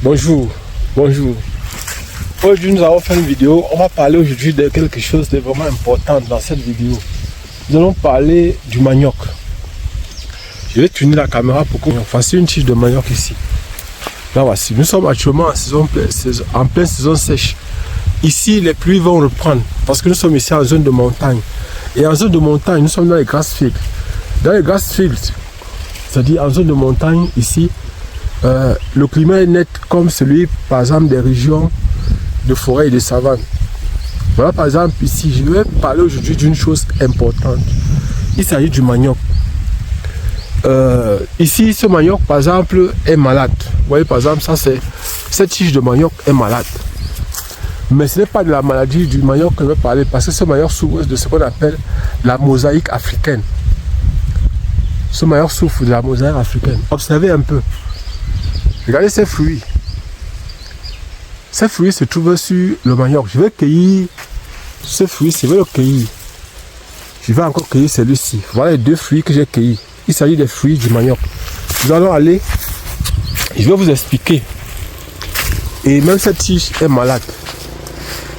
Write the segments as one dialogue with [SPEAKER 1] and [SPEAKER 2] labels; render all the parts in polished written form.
[SPEAKER 1] Bonjour. Aujourd'hui nous allons faire une vidéo. On va parler aujourd'hui de quelque chose de vraiment important dans cette vidéo. Nous allons parler du manioc. Je vais tourner la caméra pour que vous fassiez une tige de manioc ici. Là voici. Nous sommes actuellement en pleine saison sèche. Ici les pluies vont reprendre parce que nous sommes ici en zone de montagne. Et en zone de montagne, nous sommes dans les grass fields. Dans les grass fields, c'est-à-dire en zone de montagne, ici, le climat est net comme celui, par exemple, des régions de forêt et de savane. Voilà, par exemple, ici, je vais parler aujourd'hui d'une chose importante. Il s'agit du manioc. Ici, ce manioc, par exemple, est malade. Vous voyez, par exemple, cette tige de manioc est malade. Mais ce n'est pas de la maladie du manioc que je vais parler, parce que ce manioc souffre de ce qu'on appelle la mosaïque africaine. Ce manioc souffre de la mosaïque africaine. Observez un peu. Regardez ces fruits. Ces fruits se trouvent sur le manioc. Je vais cueillir ce fruit, je vais le cueillir. Je vais encore cueillir celui-ci. Voilà les deux fruits que j'ai cueillis. Il s'agit des fruits du manioc. Nous allons aller. Je vais vous expliquer. Et même cette tige est malade.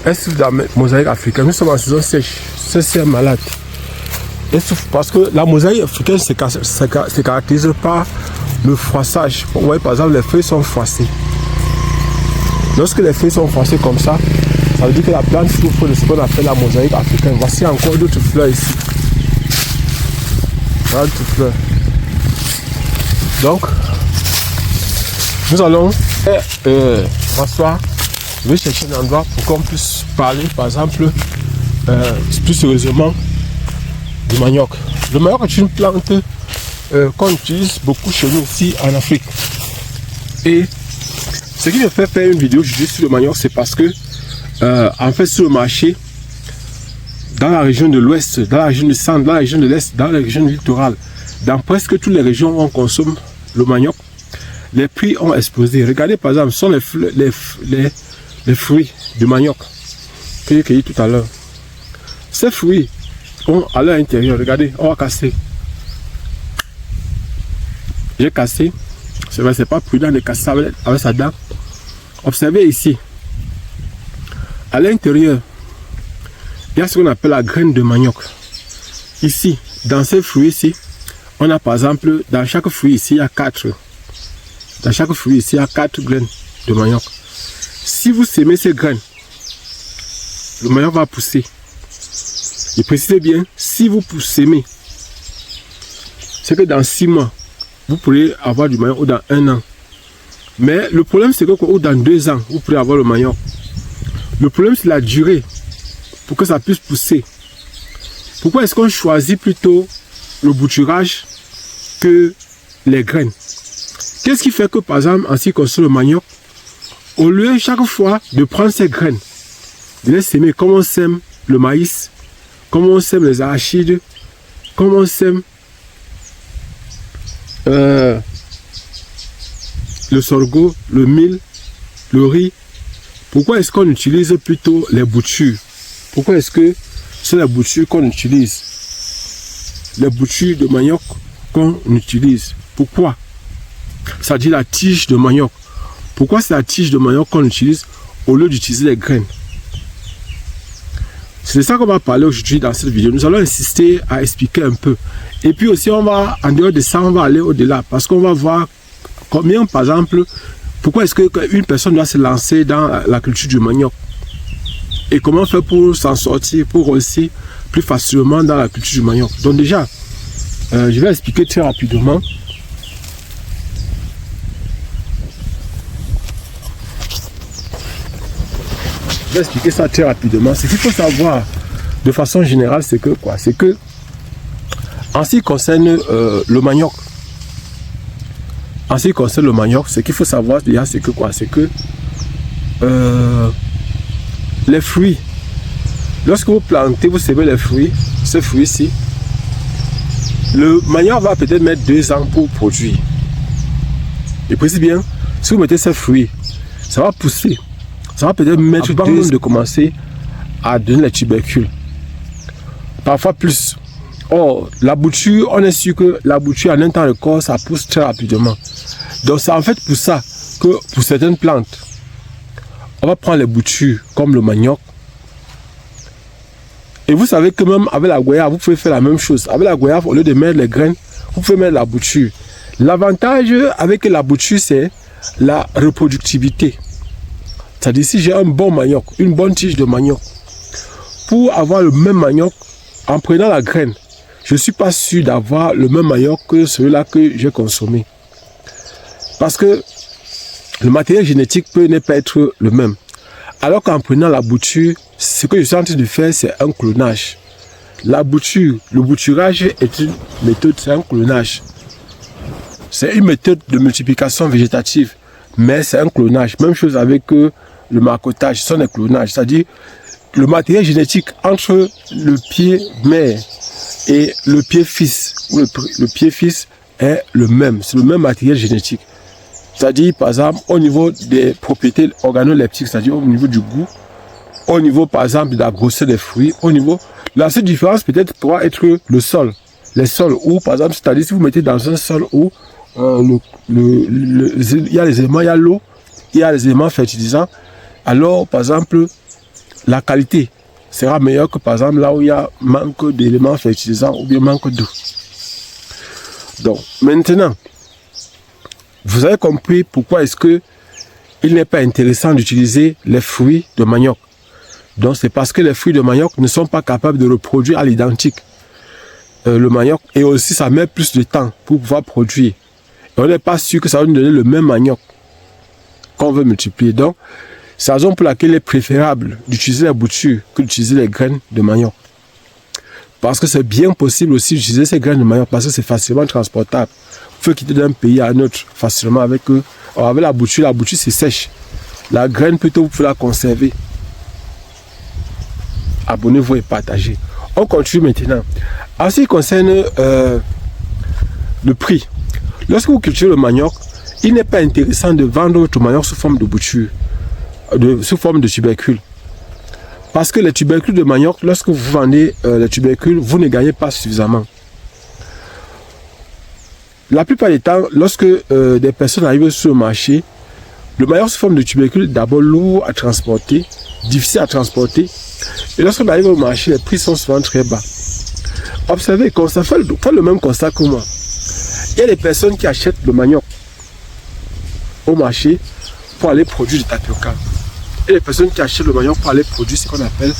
[SPEAKER 1] Elle souffre de la mosaïque africaine. Nous sommes en saison sèche. Celle-ci est malade. Elle souffre parce que la mosaïque africaine se caractérise par le froissage. Vous voyez, par exemple, les feuilles sont froissées. Lorsque les feuilles sont froissées comme ça, ça veut dire que la plante souffre de ce qu'on appelle la mosaïque africaine. Voici encore d'autres fleurs ici. Voilà d'autres fleurs. Donc, nous allons m'asseoir. Je vais chercher un endroit pour qu'on puisse parler, par exemple, plus sérieusement du manioc. Le manioc est une plante qu'on utilise beaucoup chez nous ici en Afrique. Et ce qui me fait faire une vidéo aujourd'hui sur le manioc, c'est parce que en fait sur le marché, dans la région de l'ouest, dans la région du centre, dans la région de l'est, dans la région littorale, dans presque toutes les régions où on consomme le manioc, les prix ont explosé. Regardez par exemple, ce sont les fruits du manioc que j'ai cueilli tout à l'heure. Ces fruits ont à leur intérieur, regardez, on va casser. J'ai cassé. C'est vrai, c'est pas prudent de casser avec sa dent. Observez ici. À l'intérieur, il y a ce qu'on appelle la graine de manioc. Ici, dans ces fruits ici, on a par exemple, dans chaque fruit ici, il y a 4. Dans chaque fruit ici, il y a 4 graines de manioc. Si vous sémez ces graines, le manioc va pousser. Et précisez bien, si vous sémez, c'est que dans 6 mois, vous pourrez avoir du manioc ou dans 1 an. Mais le problème, c'est que ou dans 2 ans, vous pourrez avoir le manioc. Le problème, c'est la durée pour que ça puisse pousser. Pourquoi est-ce qu'on choisit plutôt le bouturage que les graines? Qu'est-ce qui fait que, par exemple, en ce qui concerne le manioc, au lieu chaque fois de prendre ces graines, de les s'aimer comme on sème le maïs, comme on sème les arachides, comme on sème le sorgho, le mil, le riz. Pourquoi est-ce qu'on utilise plutôt les boutures? Pourquoi est-ce que c'est la bouture qu'on utilise? Les boutures de manioc qu'on utilise. Pourquoi? Ça dit la tige de manioc. Pourquoi c'est la tige de manioc qu'on utilise au lieu d'utiliser les graines? C'est de ça qu'on va parler aujourd'hui dans cette vidéo. Nous allons insister à expliquer un peu. Et puis aussi, on va, en dehors de ça, on va aller au-delà. Parce qu'on va voir combien, par exemple, pourquoi est-ce qu'une personne doit se lancer dans la culture du manioc. Et comment faire pour s'en sortir, pour réussir plus facilement dans la culture du manioc. Donc déjà, je vais expliquer très rapidement. Je vais expliquer ça très rapidement. Ce qu'il faut savoir de façon générale, c'est que quoi? C'est que en ce qui concerne le manioc, ce qu'il faut savoir déjà, c'est que quoi? C'est que les fruits, lorsque vous plantez, vous semez les fruits, ce fruit-ci, le manioc va peut-être mettre 2 ans pour produire. Et précisez bien, si vous mettez ces fruits, ça va pousser. Ça va peut-être mettre 2 ans de commencer à donner les tubercules. Parfois plus. Or, la bouture, on est sûr que la bouture en un temps record, ça pousse très rapidement. Donc c'est en fait pour ça que pour certaines plantes, on va prendre les boutures comme le manioc. Et vous savez que même avec la goyave, vous pouvez faire la même chose. Avec la goyave, au lieu de mettre les graines, vous pouvez mettre la bouture. L'avantage avec la bouture, c'est la reproductibilité. C'est-à-dire si j'ai un bon manioc, une bonne tige de manioc, pour avoir le même manioc, en prenant la graine, je ne suis pas sûr d'avoir le même manioc que celui-là que j'ai consommé. Parce que le matériel génétique peut ne pas être le même. Alors qu'en prenant la bouture, ce que je suis en train de faire, c'est un clonage. La bouture, le bouturage est une méthode, c'est un clonage. C'est une méthode de multiplication végétative, mais c'est un clonage. Même chose avec le marcottage, ce sont des clonages. C'est-à-dire, le matériel génétique entre le pied mère et le pied fils, ou le pied fils est le même. C'est le même matériel génétique. C'est-à-dire, par exemple, au niveau des propriétés organoleptiques, c'est-à-dire au niveau du goût, au niveau, par exemple, de la grosseur des fruits, au niveau... La seule différence, peut-être, pourra être le sol. Les sols où, par exemple, c'est-à-dire, si vous mettez dans un sol où il y a les éléments, il y a l'eau, il y a les éléments fertilisants, alors, par exemple, la qualité sera meilleure que, par exemple, là où il y a manque d'éléments fertilisants ou bien manque d'eau. Donc, maintenant, vous avez compris pourquoi est-ce que il n'est pas intéressant d'utiliser les fruits de manioc. Donc c'est parce que les fruits de manioc ne sont pas capables de reproduire à l'identique le manioc, et aussi ça met plus de temps pour pouvoir produire. Et on n'est pas sûr que ça va nous donner le même manioc qu'on veut multiplier. Donc c'est la raison pour laquelle il est préférable d'utiliser la bouture que d'utiliser les graines de manioc. Parce que c'est bien possible aussi d'utiliser ces graines de manioc parce que c'est facilement transportable. Vous pouvez quitter d'un pays à un autre facilement avec eux. Alors avec la bouture c'est sèche. La graine plutôt, vous pouvez la conserver. Abonnez-vous et partagez. On continue maintenant. En ce qui concerne le prix, lorsque vous cultivez le manioc, il n'est pas intéressant de vendre votre manioc sous forme de bouture, sous forme de tubercules. Parce que les tubercules de manioc, lorsque vous vendez les tubercules, vous ne gagnez pas suffisamment. La plupart des temps, lorsque des personnes arrivent sur le marché, le manioc sous forme de tubercule est d'abord lourd à transporter, difficile à transporter. Et lorsqu'on arrive au marché, les prix sont souvent très bas. Observez, faites le même constat que moi. Il y a des personnes qui achètent le manioc au marché pour aller produire du tapioca. Il y a des personnes qui achètent le manioc pour aller produire ce qu'on appelle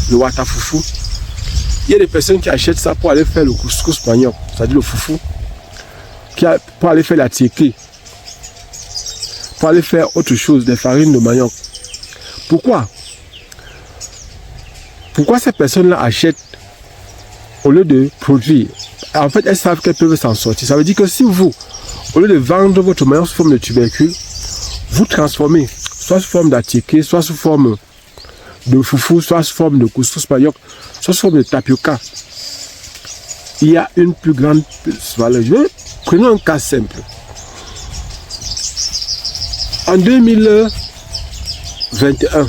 [SPEAKER 1] le watafoufou. Il y a des personnes qui achètent ça pour aller faire le couscous manioc, c'est-à-dire le foufou, pour aller faire la tiéké, pour aller faire autre chose, des farines de manioc. Pourquoi ces personnes-là achètent au lieu de produire? En fait, elles savent qu'elles peuvent s'en sortir. Ça veut dire que si vous, au lieu de vendre votre manioc sous forme de tubercule, vous transformez, soit sous forme d'atiéké, soit sous forme de foufou, soit sous forme de couscous manioc, soit sous forme de tapioca, il y a une plus grande valeur. Prenons un cas simple. En 2021,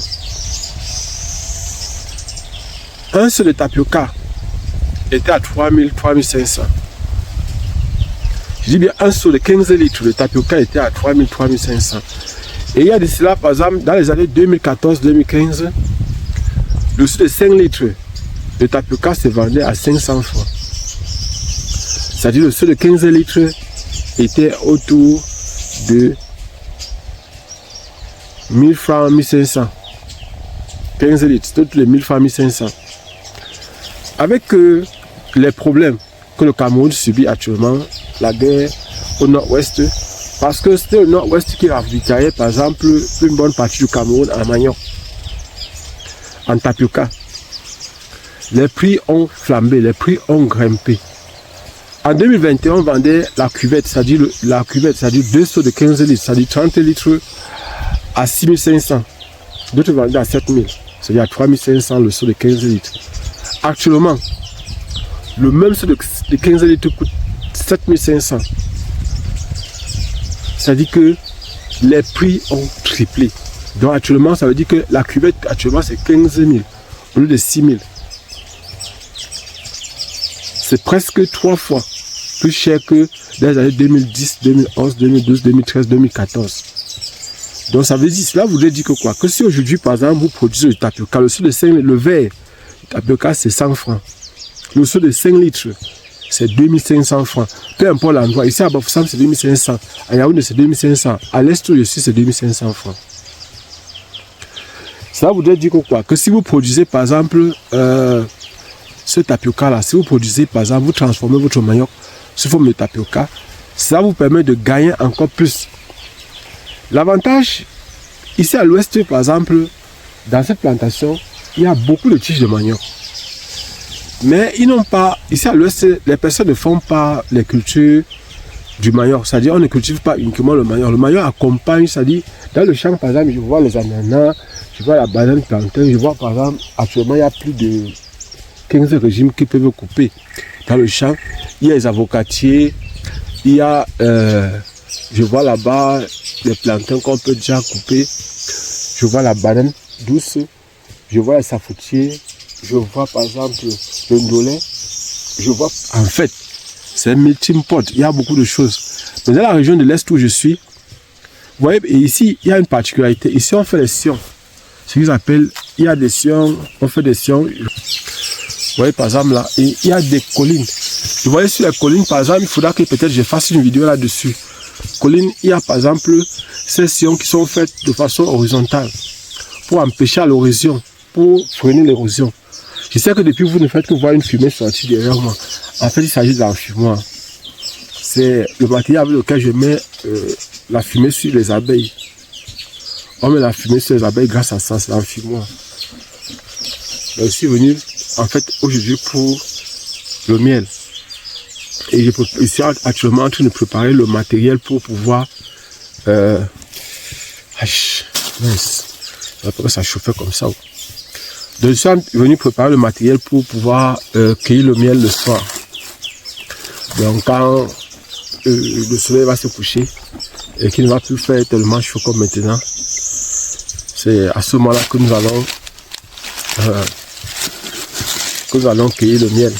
[SPEAKER 1] un seul de tapioca était à 3 500. Je dis bien un seul de 15 litres de tapioca était à 3 500. Et il y a de cela, par exemple, dans les années 2014-2015, le seul de 5 litres de tapioca se vendait à 500 francs. C'est-à-dire le seul de 15 litres était autour de 1000 francs, 1500. 15 litres, c'est tous les 1000 francs, 1500. Avec les problèmes que le Cameroun subit actuellement, la guerre au nord-ouest, parce que c'était le nord-ouest qui ravitaillait par exemple une bonne partie du Cameroun en manioc, en tapioca. Les prix ont flambé, les prix ont grimpé. En 2021, on vendait la cuvette, c'est-à-dire 2 seaux de 15 litres, c'est-à-dire 30 litres à 6500. D'autres vendaient à 7000, c'est-à-dire à 3500 le seau de 15 litres. Actuellement, le même seau de 15 litres coûte 7500. C'est-à-dire que les prix ont triplé. Donc actuellement, ça veut dire que la cuvette, actuellement, c'est 15 000 au lieu de 6 000. C'est presque 3 fois plus cher que dans les années 2010, 2011, 2012, 2013, 2014. Donc ça veut dire, cela voudrait dire que quoi? Que si aujourd'hui, par exemple, vous produisez du tapioca, le seau de 5 litres, le verre, le tapioca c'est 100 francs. Le seau de 5 litres, c'est 2500 francs. Peu importe l'endroit. Ici à Bafoussam, c'est 2500. À Yaoundé, c'est 2500. À l'Est où je suis, c'est 2500 francs. Ça voudrait dire que quoi? Que si vous produisez, par exemple, ce tapioca-là, si vous produisez, par exemple, vous transformez votre manioc sous forme de tapioca, ça vous permet de gagner encore plus. L'avantage, ici à l'ouest, par exemple, dans cette plantation, il y a beaucoup de tiges de manioc. Mais ils n'ont pas, ici à l'ouest, les personnes ne font pas les cultures du manioc. C'est-à-dire, on ne cultive pas uniquement le manioc. Le manioc accompagne, c'est-à-dire, dans le champ, par exemple, je vois les ananas, je vois la banane plantain, je vois, par exemple, actuellement, il y a plus de 15 régimes qui peuvent couper. Dans le champ, il y a les avocatiers, il y a, je vois là-bas, les plantains qu'on peut déjà couper. Je vois la banane douce, je vois les safoutiers, je vois par exemple le ndolé. Je vois, en fait, c'est un melting pot, il y a beaucoup de choses. Mais dans la région de l'Est où je suis, vous voyez, et ici, il y a une particularité. Ici, on fait les sions. Ce qu'ils appellent, il y a des sions, on fait des sions. Vous voyez, par exemple, là, il y a des collines. Vous voyez, sur les collines, par exemple, il faudra que peut-être je fasse une vidéo là-dessus. Collines, il y a par exemple ces sillons qui sont faites de façon horizontale pour empêcher l'érosion, pour freiner l'érosion. Je sais que depuis vous ne faites que voir une fumée sortir derrière moi. En fait, il s'agit de l'enfumoir. C'est le matériel avec lequel je mets la fumée sur les abeilles. On met la fumée sur les abeilles grâce à ça, c'est l'enfumoir. Je suis venu en fait aujourd'hui pour le miel. Et je suis actuellement en train de préparer le matériel pour pouvoir... Après ça chauffait comme ça. Donc je suis venu préparer le matériel pour pouvoir cueillir le miel le soir. Donc quand le soleil va se coucher et qu'il ne va plus faire tellement chaud comme maintenant, c'est à ce moment-là que nous allons cueillir le miel.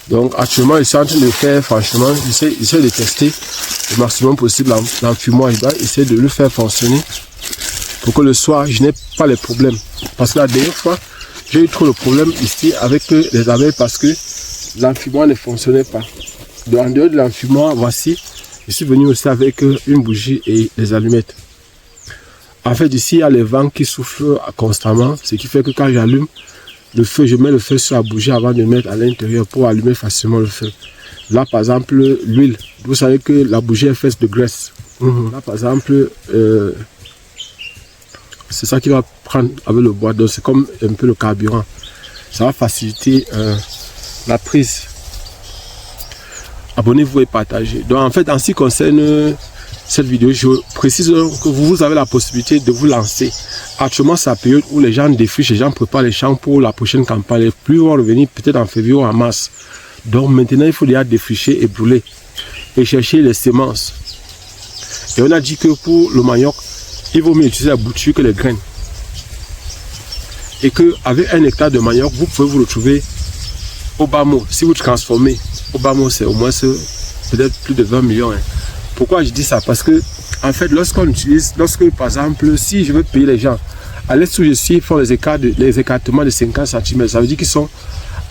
[SPEAKER 1] Donc actuellement, je suis en train de faire, franchement, j'essaie de tester le maximum possible l'enfumoir. Je dois essayer de le faire fonctionner pour que le soir, je n'ai pas les problèmes. Parce que la dernière fois, j'ai eu trop de problèmes ici avec les abeilles parce que l'enfumoir ne fonctionnait pas. En dehors de l'enfumoir, voici, je suis venu aussi avec une bougie et les allumettes. En fait, ici, il y a les vents qui soufflent constamment, ce qui fait que quand j'allume le feu, je mets le feu sur la bougie avant de mettre à l'intérieur pour allumer facilement le feu. Là, par exemple, l'huile. Vous savez que la bougie est faite de graisse. Là, par exemple, c'est ça qui va prendre avec le bois. Donc, c'est comme un peu le carburant. Ça va faciliter la prise. Abonnez-vous et partagez. Donc, en fait, en ce qui concerne cette vidéo, je précise que vous avez la possibilité de vous lancer. Actuellement, c'est la période où les gens défrichent, les gens préparent les champs pour la prochaine campagne. Les pluies vont revenir peut-être en février ou en mars. Donc maintenant, il faut déjà défricher et brûler et chercher les semences. Et on a dit que pour le manioc, il vaut mieux utiliser la bouture que les graines. Et qu'avec 1 hectare de manioc, vous pouvez vous retrouver au bas mot. Si vous transformez, au bas mot, c'est au moins peut-être plus de 20 millions. Hein. Pourquoi je dis ça? Parce que, en fait, lorsqu'on utilise, par exemple, si je veux payer les gens, à l'est où je suis, ils font les écartements de 50 cm. Ça veut dire qu'ils sont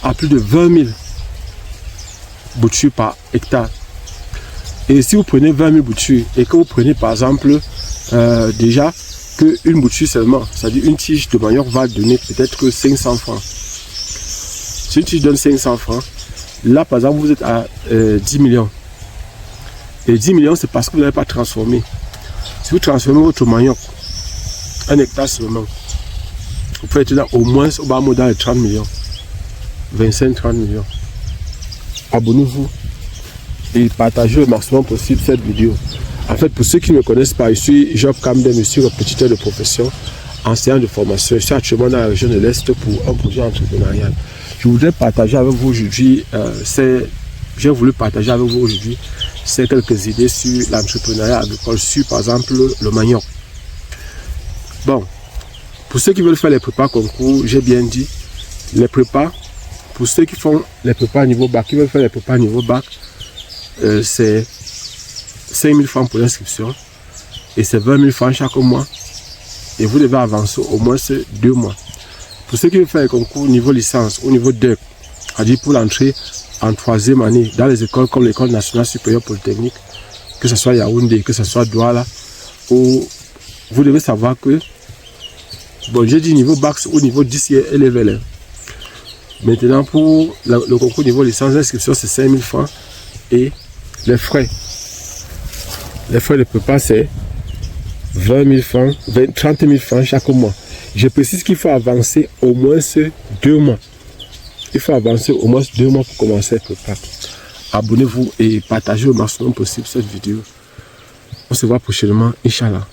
[SPEAKER 1] à plus de 20 000 boutures par hectare. Et si vous prenez 20 000 boutures et que vous prenez, par exemple, déjà qu'une bouture seulement, c'est-à-dire une tige de manioc va donner peut-être que 500 francs. Si une tige donne 500 francs, là, par exemple, vous êtes à 10 millions. Et 10 millions, c'est parce que vous n'avez pas transformé. Si vous transformez votre manioc, 1 hectare seulement, vous pouvez être au moins au bas mot dans les 30 millions. 25-30 millions. Abonnez-vous et partagez le maximum possible cette vidéo. En fait, pour ceux qui ne me connaissent pas, je suis Job Camden, je suis répétiteur de profession, enseignant de formation. Je suis actuellement dans la région de l'Est pour un projet entrepreneurial. Je voudrais partager avec vous aujourd'hui j'ai voulu partager avec vous aujourd'hui quelques idées sur l'entrepreneuriat agricole, sur par exemple le manioc. Bon, pour ceux qui veulent faire les prépas concours, j'ai bien dit, les prépas Pour ceux qui font les prépas niveau bac, qui veulent faire les prépas niveau bac, c'est 5 000 francs pour l'inscription et c'est 20 000 francs chaque mois. Et vous devez avancer au moins 2 mois. Pour ceux qui veulent faire les concours niveau licence ou niveau DEP, c'est-à-dire pour l'entrée en 3e année dans les écoles comme l'École nationale supérieure polytechnique, que ce soit Yaoundé, que ce soit Douala, où vous devez savoir que, bon, j'ai dit niveau bac ou niveau 10 et level. Maintenant, pour le concours niveau licence, l'inscription c'est 5 000 francs et les frais de prépa c'est 20 000 francs, 30 000 francs chaque mois. Je précise qu'il faut avancer au moins 2 mois. Il faut avancer au moins 2 mois pour commencer à préparer. Abonnez-vous et partagez au maximum possible cette vidéo. On se voit prochainement, Inch'Allah.